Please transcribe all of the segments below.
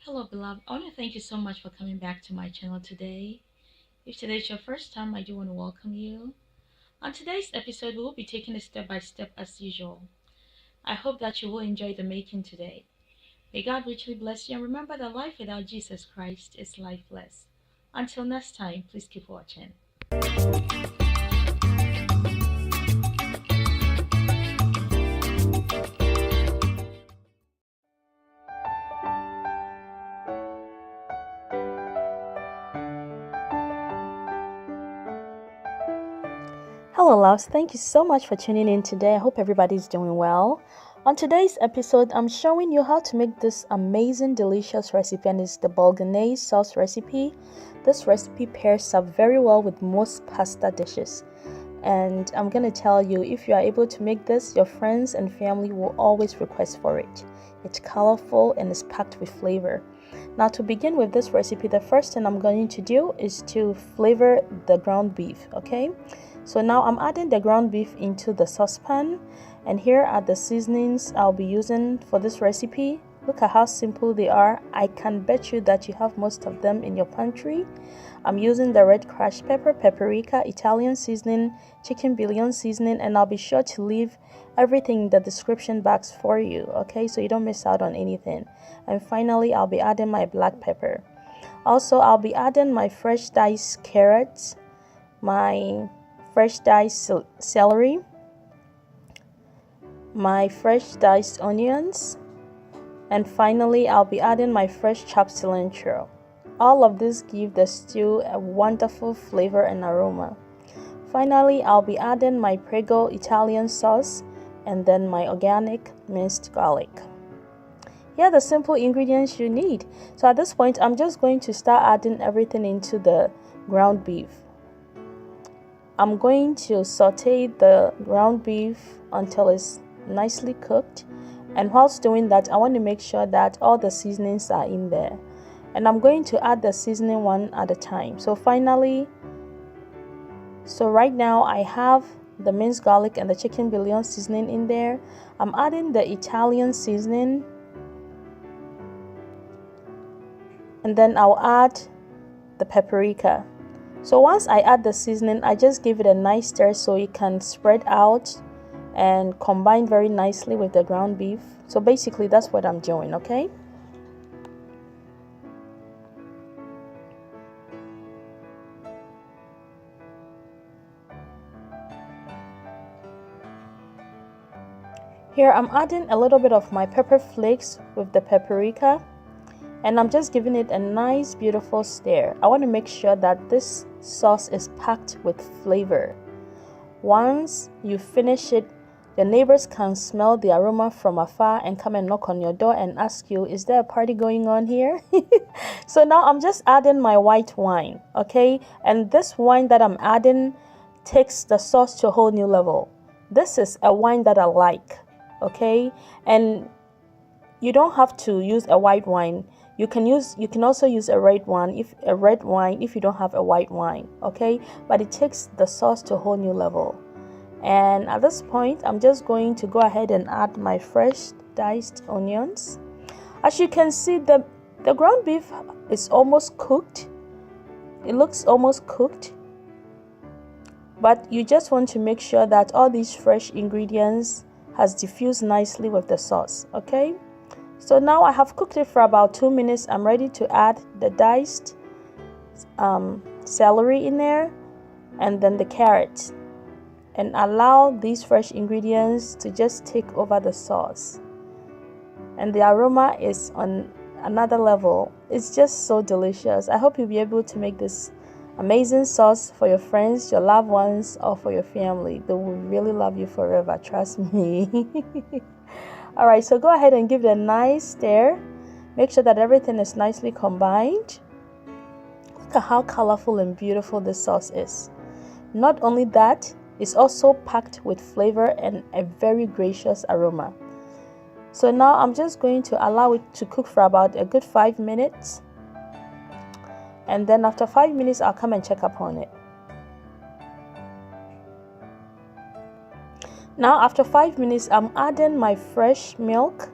Hello, beloved. I want to thank you so much for coming back to my channel today. If today is your first time, I do want to welcome you. On today's episode, we will be taking it step by step as usual. I hope that you will enjoy the making today. May God richly bless you, and remember that life without Jesus Christ is lifeless. Until next time, please keep watching. Hello, loves. Thank you so much for tuning in today. I hope everybody's doing well. On today's episode, I'm showing you how to make this amazing, delicious recipe, and it's the Bolognese Sauce Recipe. This recipe pairs up very well with most pasta dishes. And I'm going to tell you, if you are able to make this, your friends and family will always request for it. It's colorful and it's packed with flavor. Now, to begin with this recipe, the first thing I'm going to do is to flavor the ground beef, okay? So now I'm adding the ground beef into the saucepan, and here are the seasonings I'll be using for this recipe. Look at how simple they are. I can bet you that you have most of them in your pantry. I'm using the red crushed pepper, paprika, Italian seasoning, chicken bouillon seasoning, and I'll be sure to leave everything in the description box for you, okay, so you don't miss out on anything. And finally, I'll be adding my black pepper. Also, I'll be adding my fresh diced carrots, my fresh diced celery, my fresh diced onions, and finally I'll be adding my fresh chopped cilantro. All of this give the stew a wonderful flavor and aroma. Finally, I'll be adding my Prego Italian sauce and then my organic minced garlic. Here are the simple ingredients you need. So at this point, I'm just going to start adding everything into the ground beef. I'm going to saute the ground beef until it's nicely cooked, and whilst doing that, I want to make sure that all the seasonings are in there, and I'm going to add the seasoning one at a time. So right now I have the minced garlic and the chicken bouillon seasoning in there. I'm adding the Italian seasoning, and then I'll add the paprika. So once I add the seasoning, I just give it a nice stir so it can spread out and combine very nicely with the ground beef. So basically that's what I'm doing, okay? Here I'm adding a little bit of my pepper flakes with the paprika, and I'm just giving it a nice beautiful stir. I want to make sure that this sauce is packed with flavor. Once you finish it, your neighbors can smell the aroma from afar and come and knock on your door and ask you, is there a party going on here? So now I'm just adding my white wine, okay? And this wine that I'm adding takes the sauce to a whole new level. This is a wine that I like, okay? And you don't have to use a white wine. You can also use a red wine if you don't have a white wine, okay? But it takes the sauce to a whole new level. And at this point, I'm just going to go ahead and add my fresh diced onions. As you can see, the ground beef is almost cooked. It looks almost cooked. But you just want to make sure that all these fresh ingredients has diffused nicely with the sauce, okay? So now I have cooked it for about 2 minutes. I'm ready to add the diced celery in there, and then the carrots, and allow these fresh ingredients to just take over the sauce. And the aroma is on another level. It's just so delicious. I hope you'll be able to make this amazing sauce for your friends, your loved ones, or for your family. They will really love you forever, trust me. Alright, so go ahead and give it a nice stir. Make sure that everything is nicely combined. Look at how colorful and beautiful this sauce is. Not only that, it's also packed with flavor and a very gracious aroma. So now I'm just going to allow it to cook for about a good 5 minutes. And then after 5 minutes, I'll come and check up on it. Now after 5 minutes, I'm adding my fresh milk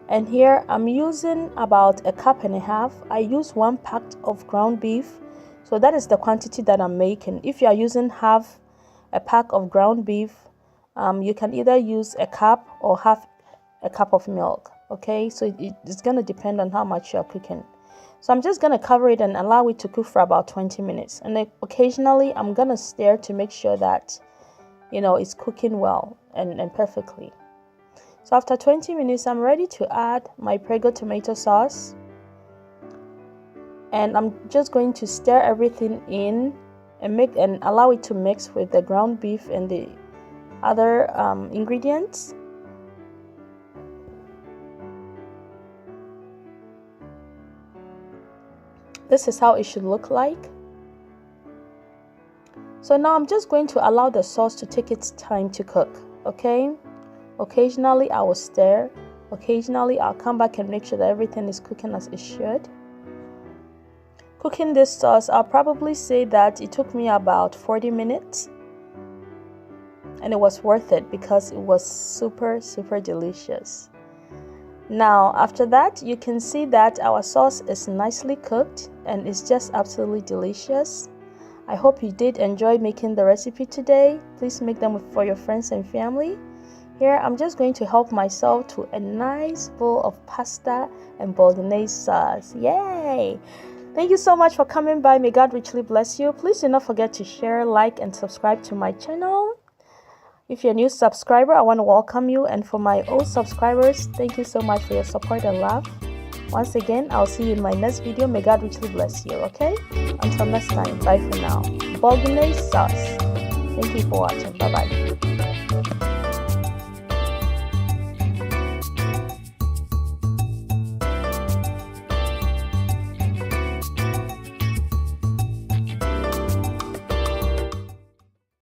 And here I'm using about 1.5 cups. I use 1 pack of ground beef. So that is the quantity that I'm making. If you are using half a pack of ground beef, you can either use 1 cup or half a cup of milk. Okay, so it's going to depend on how much you're cooking. So I'm just going to cover it and allow it to cook for about 20 minutes. And then occasionally I'm going to stir to make sure that, it's cooking well and perfectly. So after 20 minutes, I'm ready to add my Prego tomato sauce. And I'm just going to stir everything in and allow it to mix with the ground beef and the other ingredients. This is how it should look like. So now I'm just going to allow the sauce to take its time to cook, okay? Occasionally I will stir. Occasionally I'll come back and make sure that everything is cooking as it should. Cooking this sauce, I'll probably say that it took me about 40 minutes. And it was worth it because it was super, super delicious. Now, after that, you can see that our sauce is nicely cooked and it's just absolutely delicious. I hope you did enjoy making the recipe today. Please make them for your friends and family. Here, I'm just going to help myself to a nice bowl of pasta and bolognese sauce. Yay! Thank you so much for coming by. May God richly bless you. Please do not forget to share, like, and subscribe to my channel. If you're a new subscriber, I want to welcome you. And for my old subscribers, thank you so much for your support and love. Once again, I'll see you in my next video. May God richly bless you, okay? Until next time, bye for now. Bolognese sauce. Thank you for watching. Bye-bye.